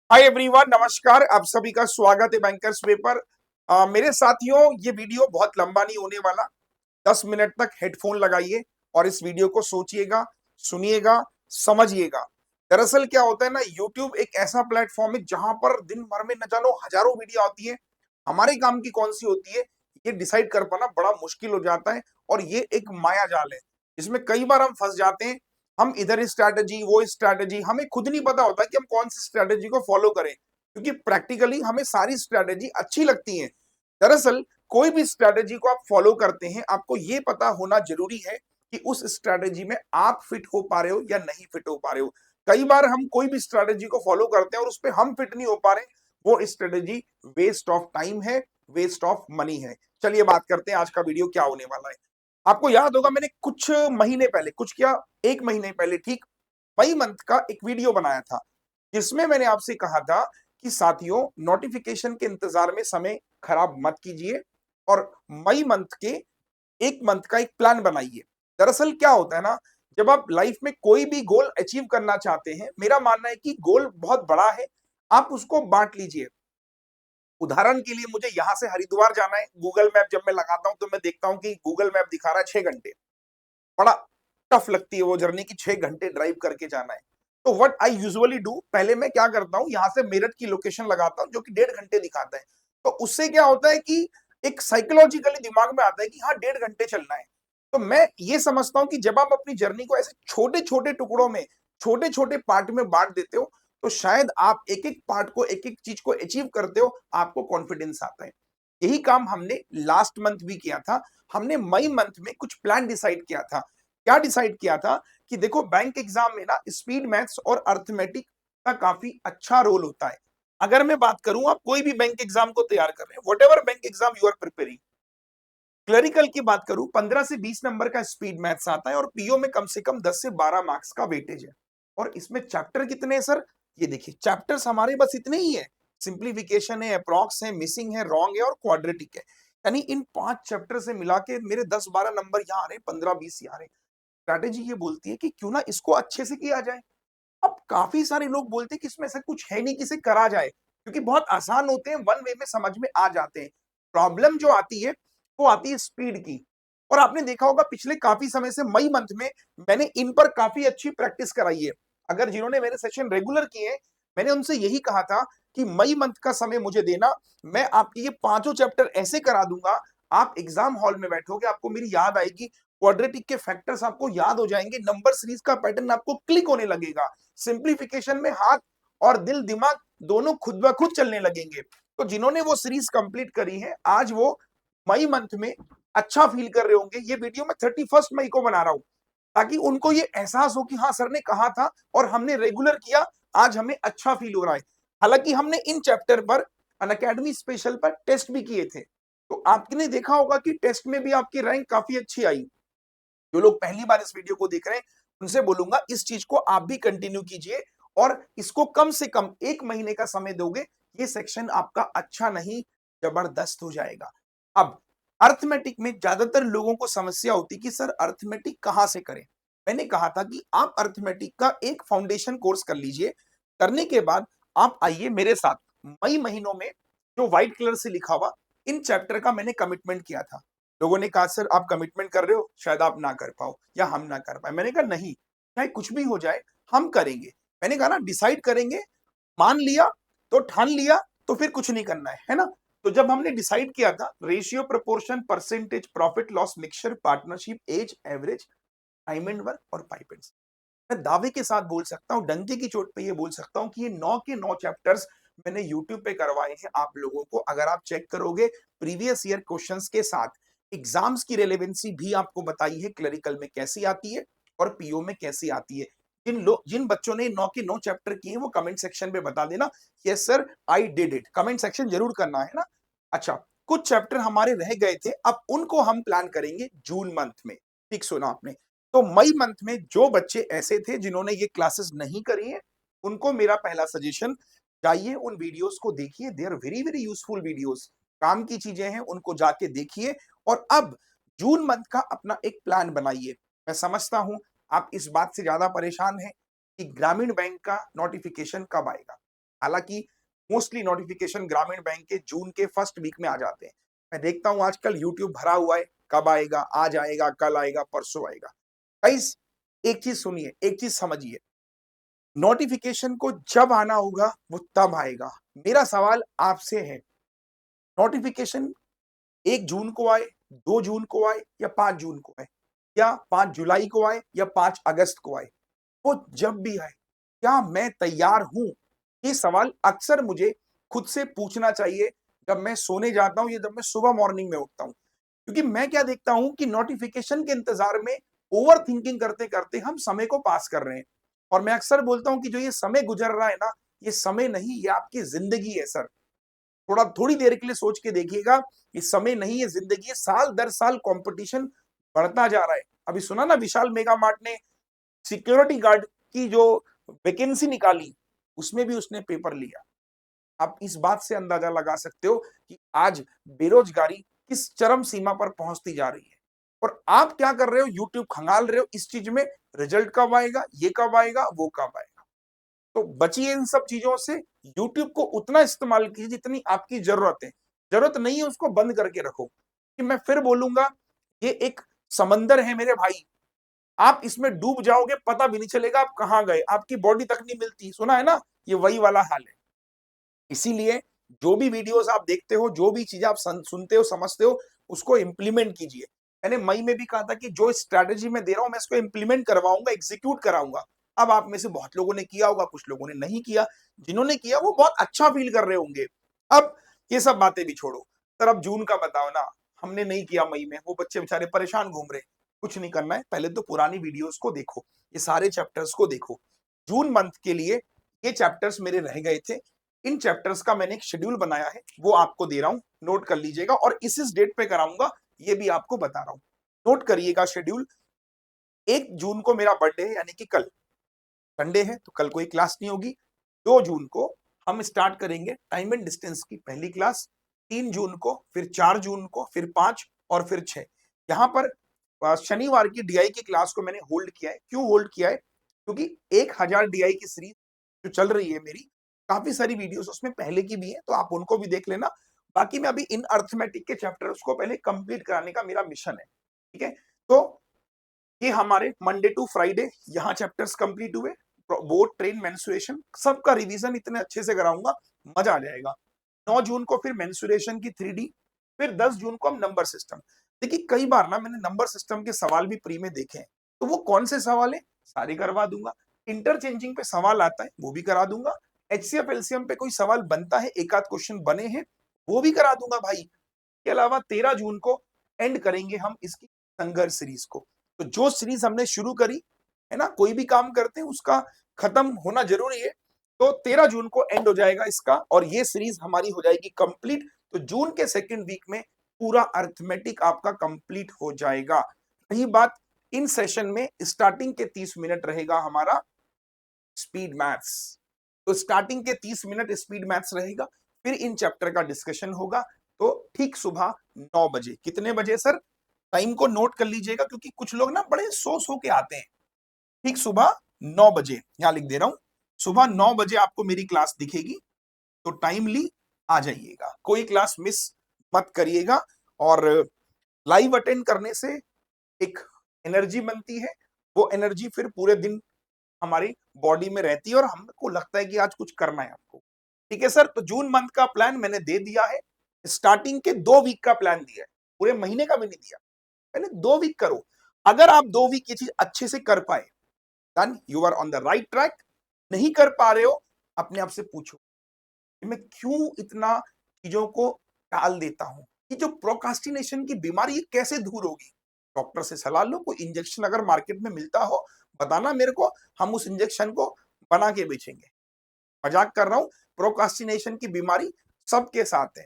Hi everyone, नमस्कार। आप सभी का स्वागत है बैंकर्स वे पर। मेरे साथियों, ये वीडियो बहुत लंबा नहीं होने वाला। 10 मिनट तक हेडफोन लगाइए और इस वीडियो को सोचिएगा, सुनिएगा, समझिएगा। दरअसल क्या होता है ना, यूट्यूब एक ऐसा प्लेटफॉर्म है जहां पर दिन भर में न जानो हजारों वीडियो आती है। हमारे काम की कौन सी होती है, ये डिसाइड कर पाना बड़ा मुश्किल हो जाता है। और ये एक माया जाल है जिसमें कई बार हम फंस जाते हैं। हम इधर स्ट्रैटेजी, वो स्ट्रैटेजी, हमें खुद नहीं पता होता कि हम कौन सी स्ट्रैटेजी को फॉलो करें, क्योंकि प्रैक्टिकली हमें सारी स्ट्रैटेजी अच्छी लगती हैं। दरअसल कोई भी स्ट्रैटेजी को आप फॉलो करते हैं, आपको ये पता होना जरूरी है कि उस स्ट्रैटेजी में आप फिट हो पा रहे हो या नहीं फिट हो पा रहे हो। कई बार हम कोई भी स्ट्रैटेजी को फॉलो करते हैं और उस पर हम फिट नहीं हो पा रहे, वो स्ट्रैटेजी वेस्ट ऑफ टाइम है, वेस्ट ऑफ मनी है। चलिए बात करते हैं आज का वीडियो क्या होने वाला है। आपको याद होगा, मैंने कुछ महीने पहले, कुछ क्या, 1 महीने पहले ठीक मई मंथ का एक वीडियो बनाया था जिसमें मैंने आपसे कहा था कि साथियों, नोटिफिकेशन के इंतजार में समय खराब मत कीजिए और मई मंथ के 1 मंथ का एक प्लान बनाइए। दरअसल क्या होता है ना, जब आप लाइफ में कोई भी गोल अचीव करना चाहते हैं, मेरा मानना है कि गोल बहुत बड़ा है, आप उसको बांट लीजिए। उदाहरण के लिए मुझे यहां से हरिद्वार जाना है, गूगल मैप जब मैं लगाता हूं तो मैं देखता हूं कि गूगल मैप दिखा रहा है 6 घंटे। बड़ा टफ लगती है वो जर्नी की 6 घंटे ड्राइव करके जाना है। तो व्हाट आई यूजुअली डू, पहले मैं क्या करता हूँ, यहाँ से मेरठ की लोकेशन लगाता हूँ जो कि 1.5 घंटे दिखाता है। तो उससे क्या होता है कि एक साइकोलॉजिकली दिमाग में आता है कि हाँ, 1.5 घंटे चलना है। तो मैं ये समझता हूँ कि जब आप अपनी जर्नी को ऐसे छोटे छोटे टुकड़ों में, छोटे छोटे पार्ट में बांट देते हो, तो शायद आप एक एक पार्ट को, एक एक चीज को अचीव करते हो, आपको कॉन्फिडेंस आता है। यही काम हमने लास्ट मंथ भी किया था। हमने मई मंथ में कुछ प्लान डिसाइड किया था। क्या डिसाइड किया था कि देखो, बैंक एग्जाम में ना स्पीड मैथ्स और अर्थमेटिक का काफी अच्छा रोल होता है। अगर मैं बात करूं, आप कोई भी बैंक एग्जाम को तैयार कर रहे हैं, whatever bank exam you are preparing, clerical की बात करूं, 15 से 20 नंबर का स्पीड मैथ्स आता है और पीओ में कम से कम 10 से 12 मार्क्स का वेटेज है। और इसमें चैप्टर कितने हैं सर? ये देखिए, चैप्टर्स हमारे बस इतने ही है। सिंप्लीफिकेशन है, अप्रॉक्स है, मिसिंग है, रॉन्ग है और क्वाड्रेटिक है। यानी इन 5 चैप्टर से मिला के मेरे 10-12 नंबर यहाँ आ रहे, 15-20 यहाँ आ रहे। स्ट्रैटेजी ये बोलती है कि क्यों ना इसको अच्छे से किया जाए। अब काफी सारे लोग बोलते हैं कि इसमें ऐसा कुछ है नहीं कि इसे करा जाए, क्योंकि बहुत आसान होते हैं, वन वे में समझ में आ जाते हैं। प्रॉब्लम जो आती है, वो आती है स्पीड की। और आपने देखा होगा पिछले काफी समय से मई मंथ में मैंने इन पर काफी अच्छी प्रैक्टिस कराई है। अगर जिन्होंने मेरे सेशन रेगुलर किए हैं, मैंने उनसे यही कहा था कि मई मंथ का समय मुझे देना, मैं आपके ये पांचों चैप्टर ऐसे करा दूंगा, आप एग्जाम हॉल में बैठोगे, आपको मेरी याद आएगी, क्वाड्रेटिक के फैक्टर्स आपको याद हो जाएंगे, नंबर सीरीज का पैटर्न आपको क्लिक होने लगेगा, सिंप्लीफिकेशन में हाथ और दिल दिमाग दोनों खुद ब खुद चलने लगेंगे। तो जिन्होंने वो सीरीज कंप्लीट करी है, आज वो मई मंथ में अच्छा फील कर रहे होंगे। ये वीडियो मैं 31 मई को बना रहा हूं ताकि उनको ये एहसास हो कि हाँ, सर ने कहा था और हमने रेगुलर किया, आज हमें अच्छा फील हो रहा है। हालांकि हमने इन चैप्टर पर अनअकैडमी स्पेशल पर टेस्ट भी किए थे, तो आपने देखा होगा कि टेस्ट में भी आपकी रैंक काफी अच्छी आई। जो लोग पहली बार इस वीडियो को देख रहे हैं, उनसे बोलूंगा इस चीज को आप भी कंटिन्यू कीजिए और इसको कम से कम 1 महीने का समय दोगे, ये सेक्शन आपका अच्छा नहीं, जबरदस्त हो जाएगा। अब अर्थमेटिक में ज्यादातर लोगों को समस्या होती कि सर अर्थमेटिक कहां से करें। मैंने कहा था कि आप अर्थमेटिक का एक फाउंडेशन कोर्स कर लीजिए। करने के बाद आप आइए मेरे साथ। मई महीनों में जो व्हाइट कलर से लिखा हुआ इन चैप्टर का मैंने कमिटमेंट किया था। लोगों ने कहा सर आप कमिटमेंट कर रहे हो, शायद आप ना कर पाओ या हम ना कर पाए। मैंने कहा नहीं, चाहे कुछ भी हो जाए, हम करेंगे। मैंने कहा ना, डिसाइड करेंगे, मान लिया तो ठान लिया, तो फिर कुछ नहीं करना है ना। तो जब हमने डिसाइड किया था, ratio, proportion, percentage, profit loss, mixture, partnership, age, average, time and work और पाइपेंट्स, मैं दावे के साथ बोल सकता हूं, डंके की चोट पे ये बोल सकता हूं कि ये 9 के 9 चैप्टर्स मैंने यूट्यूब पे करवाए हैं आप लोगों को। अगर आप चेक करोगे प्रीवियस ईयर क्वेश्चंस के साथ, एग्जाम्स की रेलेवेंसी भी आपको बताई है, क्लरिकल में कैसी आती है और पीओ में कैसी आती है। जिन बच्चों ने 9 के 9 चैप्टर किए हैं, वो कमेंट सेक्शन में बता देना, yes sir I did it. Comment section जरूर करना है ना। अच्छा, कुछ चैप्टर हमारे रह गए थे, अब उनको हम प्लान करेंगे जून मंथ में। ठीक सुना आपने। तो मई मंथ में जो बच्चे ऐसे थे जिन्होंने ये क्लासेस नहीं करी है, उनको मेरा पहला सजेशन, जाइए उन वीडियोस को देखिए, they are very very useful videos, काम की चीजें हैं, उनको जाके देखिए। और अब जून मंथ का अपना एक प्लान बनाइए। मैं समझता हूं आप इस बात से ज्यादा परेशान हैं कि ग्रामीण बैंक का नोटिफिकेशन कब आएगा। हालांकि मोस्टली नोटिफिकेशन ग्रामीण बैंक के जून के फर्स्ट वीक में आ जाते हैं। मैं देखता हूं आजकल यूट्यूब भरा हुआ है, कब आएगा, आज आएगा, कल आएगा, परसों आएगा। गाइस, एक चीज सुनिए, एक चीज समझिए, नोटिफिकेशन को जब आना होगा वो तब आएगा। मेरा सवाल आपसे है, नोटिफिकेशन 1 जून को आए, 2 जून को आए या 5 जून को आए, या 5 जुलाई को आए या 5 अगस्त को आए, वो जब भी आए, क्या मैं तैयार हूं? ये सवाल अक्सर मुझे खुद से पूछना चाहिए जब मैं सोने जाता हूं या जब मैं सुबह मॉर्निंग में उठता हूं। क्योंकि मैं क्या देखता हूं कि नोटिफिकेशन के इंतजार में ओवर थिंकिंग करते करते हम समय को पास कर रहे हैं। और मैं अक्सर बोलता हूं कि जो ये समय गुजर रहा है ना, ये समय नहीं, ये आपकी जिंदगी है सर। थोड़ी देर के लिए सोच के देखिएगा, ये समय नहीं है, जिंदगी है। साल दर साल कंपटीशन बढ़ता जा रहा है। अभी सुना ना, विशाल मेगा मार्ट ने सिक्योरिटी गार्ड की जो वैकेंसी निकाली, उसमें भी उसने पेपर लिया। आप इस बात से अंदाजा लगा सकते हो कि आज बेरोजगारी किस चरम सीमा पर पहुंचती जा रही है। और आप क्या कर रहे हो? यूट्यूब खंगाल रहे हो इस चीज में, रिजल्ट कब आएगा, ये कब आएगा, वो कब आएगा। तो बचिए इन सब चीजों से। यूट्यूब को उतना इस्तेमाल कीजिए जितनी आपकी जरूरत है। जरूरत नहीं है उसको बंद करके रखो। कि मैं फिर बोलूंगा, ये एक समंदर है मेरे भाई, आप इसमें डूब जाओगे, पता भी नहीं चलेगा आप कहां गए, आपकी बॉडी तक नहीं मिलती। सुना है ना, ये वही वाला हाल है। इसीलिए जो भी वीडियोस आप देखते हो, जो भी चीजें आप सुनते हो, समझते हो, उसको इंप्लीमेंट कीजिए। मैंने मई में भी कहा था कि जो स्ट्रैटेजी मैं दे रहा हूं, मैं इसको इंप्लीमेंट करवाऊंगा, एग्जीक्यूट कराऊंगा। अब आप में से बहुत लोगों ने किया होगा, कुछ लोगों ने नहीं किया। जिन्होंने किया वो बहुत अच्छा फील कर रहे होंगे। अब ये सब बातें भी छोड़ो सर, अब जून का बताओ ना। हमने नहीं किया मई में, वो बच्चे बेचारे परेशान घूम रहे। कुछ नहीं करना है, पहले तो पुरानी वीडियोस को देखो, ये सारे चैप्टर्स को देखो। जून मंथ के लिए ये चैप्टर्स मेरे रह गए थे। इन चैप्टर्स का मैंने एक शेड्यूल बनाया है, वो आपको दे रहा हूं, नोट कर लीजिएगा। और इस डेट पे कराऊंगा, ये भी आपको बता रहा हूं, नोट करिएगा शेड्यूल। 1 जून को मेरा बर्थडे है, यानी कि कल संडे है, तो कल कोई क्लास नहीं होगी। 2 जून को हम स्टार्ट करेंगे टाइम एंड डिस्टेंस की पहली क्लास। 3 जून को, फिर 4 जून को, फिर 5 और फिर 6। यहाँ पर शनिवार की डीआई की क्लास को मैंने होल्ड किया है। क्यों होल्ड किया है? क्योंकि 1000 डीआई की सीरीज जो चल रही है मेरी, काफी सारी वीडियोस उसमें पहले की भी है, तो आप उनको भी देख लेना। बाकी मैं अभी इन अर्थमेटिक के चैप्टर्स को पहले कंप्लीट कराने का मेरा मिशन है। ठीक है, तो ये हमारे मंडे टू फ्राइडे यहाँ चैप्टर्स कंप्लीट हुए। बोर्ड, ट्रेन, मेंसुरेशन, सबका रिवीजन इतने अच्छे से कराऊंगा, मजा आ जाएगा। 9 जून को फिर मेंसुरेशन की 3D। फिर 10 जून को हम नंबर सिस्टम। देखिए कई बार ना मैंने नंबर सिस्टम के सवाल भी प्री में देखे हैं, तो वो कौन से सवाल है, सारे करवा दूंगा। इंटरचेंजिंग पे सवाल आता है, वो भी करा दूंगा। एचसीएफ एलसीएम पे कोई सवाल बनता है, एक आध क्वेश्चन बने हैं, वो भी करा दूंगा भाई। के अलावा 13 जून को एंड करेंगे हम इसकी संघर्ष सीरीज को। तो जो सीरीज हमने शुरू करी है ना, कोई भी काम करते हैं उसका खत्म होना जरूरी है। तो 13 जून को एंड हो जाएगा इसका, और ये सीरीज हमारी हो जाएगी कंप्लीट। तो जून के सेकंड वीक में पूरा अर्थमेटिक आपका कंप्लीट हो जाएगा। रही बात, इन सेशन में स्टार्टिंग के 30 मिनट रहेगा हमारा स्पीड मैथ्स। तो स्टार्टिंग के 30 मिनट स्पीड मैथ्स रहेगा, फिर इन चैप्टर का डिस्कशन होगा। तो ठीक सुबह 9 बजे। कितने बजे सर? टाइम को नोट कर लीजिएगा, क्योंकि कुछ लोग ना बड़े सो के आते हैं। ठीक सुबह 9 बजे, यहां लिख दे रहा हूं, सुबह 9 बजे आपको मेरी क्लास दिखेगी। तो टाइमली आ जाइएगा, कोई क्लास मिस मत करिएगा। और लाइव अटेंड करने से एक एनर्जी बनती है, वो एनर्जी फिर पूरे दिन हमारी बॉडी में रहती है और हमको लगता है कि आज कुछ करना है हमको। ठीक है सर, तो जून मंथ का प्लान मैंने दे दिया है। स्टार्टिंग के 2 वीक का प्लान दिया है, पूरे महीने का भी नहीं दिया। पहले 2 वीक करो। अगर आप 2 वीक ये चीज अच्छे से कर पाए, then you are on the right track. नहीं कर पा रहे हो, अपने आप से पूछो कि मैं क्यों इतना चीजों को टाल देता हूं। कि जो प्रोकास्टिनेशन की बीमारी ये कैसे दूर होगी? डॉक्टर से सलाह लो, कोई इंजेक्शन अगर मार्केट में मिलता हो बताना मेरे को, हम उस इंजेक्शन को बना के बेचेंगे। मजाक कर रहा हूं। प्रोकास्टिनेशन की बीमारी सबके साथ है।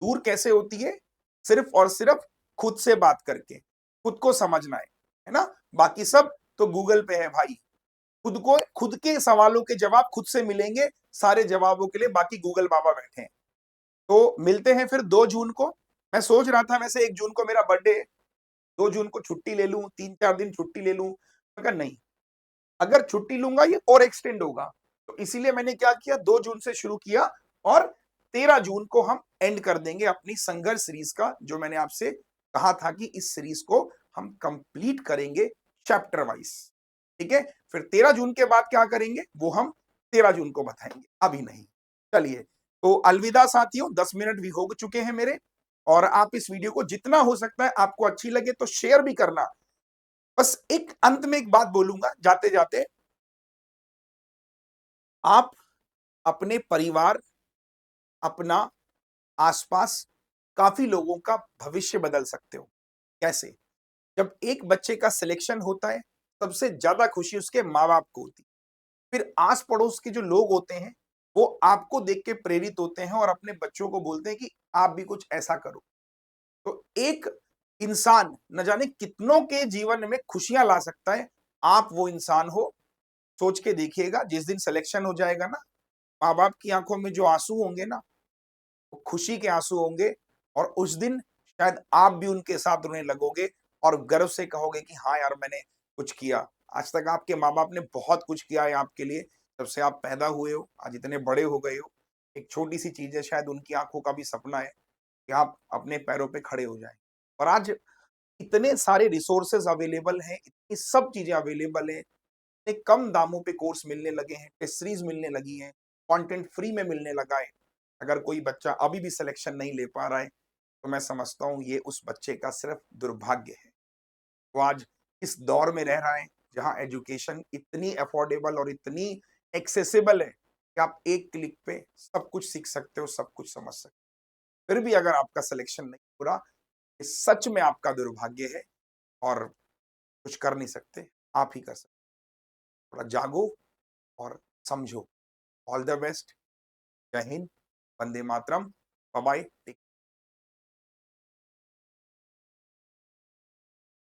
दूर कैसे होती है? सिर्फ और सिर्फ खुद से बात करके, खुद को समझना है ना। बाकी सब तो गूगल पे है भाई। खुद के सवालों के जवाब खुद से मिलेंगे, सारे जवाबों के लिए बाकी गूगल बाबा बैठे हैं। तो मिलते हैं फिर 2 जून को। मैं सोच रहा था वैसे 1 जून को मेरा बर्थडे है, 2 जून को छुट्टी ले लूं, 3-4 दिन छुट्टी ले लूं, मगर नहीं, अगर छुट्टी लूंगा ये और एक्सटेंड होगा। तो इसीलिए मैंने क्या किया, 2 जून से शुरू किया और 13 जून को हम एंड कर देंगे अपनी संघर्ष सीरीज का, जो मैंने आपसे कहा था कि इस सीरीज को हम कंप्लीट करेंगे चैप्टर वाइज। ठीक है, फिर 13 जून के बाद क्या करेंगे वो हम 13 जून को बताएंगे, अभी नहीं। चलिए, तो अलविदा साथियों, 10 मिनट भी हो चुके हैं मेरे, और आप इस वीडियो को जितना हो सकता है आपको अच्छी लगे तो शेयर भी करना। बस एक अंत में एक बात बोलूंगा जाते जाते, आप अपने परिवार, अपना आसपास काफी लोगों का भविष्य बदल सकते हो। कैसे? जब एक बच्चे का सिलेक्शन होता है, सबसे ज्यादा खुशी उसके माँ बाप को होती है। फिर आस पड़ोस के जो लोग होते हैं वो आपको देख के प्रेरित होते हैं और अपने बच्चों को बोलते हैं कि आप भी कुछ ऐसा करो। तो एक इंसान न जाने कितनों के जीवन में खुशियां ला सकता है। आप वो इंसान हो, सोच के देखिएगा। जिस दिन सिलेक्शन हो जाएगा ना, माँ बाप की आंखों में जो आंसू होंगे ना, वो खुशी के आंसू होंगे, और उस दिन शायद आप भी उनके साथ रोने लगोगे और गर्व से कहोगे कि हाँ यार, मैंने कुछ किया। आज तक आपके माँ बाप ने बहुत कुछ किया है आपके लिए, जब से आप पैदा हुए हो आज इतने बड़े हो गए हो। एक छोटी सी चीज है, शायद उनकी आंखों का भी सपना है कि आप अपने पैरों पे खड़े हो जाएं। और आज इतने सारे रिसोर्सेज अवेलेबल हैं, इतनी सब चीजें अवेलेबल हैं, इतने कम दामों पे कोर्स मिलने लगे हैं, टेस्ट सीरीज मिलने लगी हैं, कंटेंट फ्री में मिलने लगा है। अगर कोई बच्चा अभी भी सिलेक्शन नहीं ले पा रहा है, तो मैं समझता हूँ ये उस बच्चे का सिर्फ दुर्भाग्य है। वो आज इस दौर में रह रहा है जहाँ एजुकेशन इतनी अफोर्डेबल और इतनी एक्सेसिबल है कि आप एक क्लिक पे सब कुछ सीख सकते हो, सब कुछ समझ सकते हो। फिर भी अगर आपका सिलेक्शन नहीं हो रहा, ये सच में आपका दुर्भाग्य है और कुछ कर नहीं सकते, आप ही कर सकते। थोड़ा जागो और समझो। All the best. जय हिंद। वंदे मातरम। Bye bye.